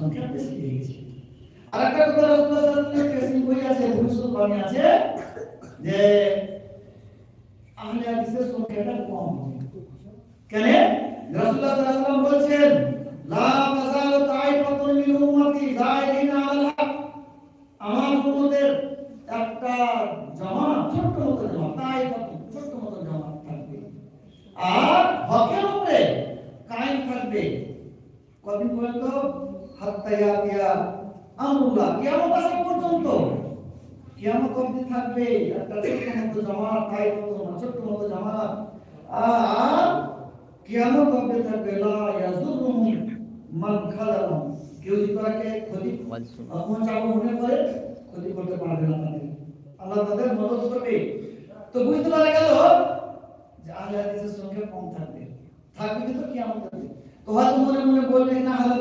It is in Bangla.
সংখ্যা বেশি হয়ে গেছে। আরেকটা কথা রাসূলুল্লাহ সাল্লাল্লাহু আলাইহি ওয়াসাল্লাম কেসিং বই আছে, ভবিষ্যৎবাণী আছে যে আহলে হাদিসের সংখ্যাটা কম হবে। কেন? রাসূলুল্লাহ সাল্লাল্লাহু আলাইহি ওয়াসাল্লাম বলছেন লা তাযালু তাইফাতুন মিন উম্মতি যায়িদিনা আলাল হক, আমার উম্মতের একটা জামাত, ছোট্ট মতো জামাত, তাইফাতুন ছোট্ট মতো জামাত থাকবে আর হকের উপরে কায়েম থাকবে। কতদিন পর্যন্ত? হাত্তা ইয়াতিয়া আমরুল্লাহ, কিয়ামত আসা পর্যন্ত। কিয়ামত অবধি থাকবে একটা ছোট্ট মতো জামাত, তাইফাতুন ছোট্ট মতো জামাত। আর কিয়ামত অবধি থাকবে লা ইয়াযুরুহুম মান খালাহুম, কেউ যদি তাকে ক্ষতি পৌঁছাবো মনে করে ক্ষতি করতে পারবে না তাদের, আল্লাহ তাদের মদদ করবে। তো বুঝতে পারা গেল যে আহলে হাদিসের সংখ্যা কম থাকবে, থাকবে কিন্তু কিয়ামত হবে। তো হয়তো মনে মনে বলবেন না আহলে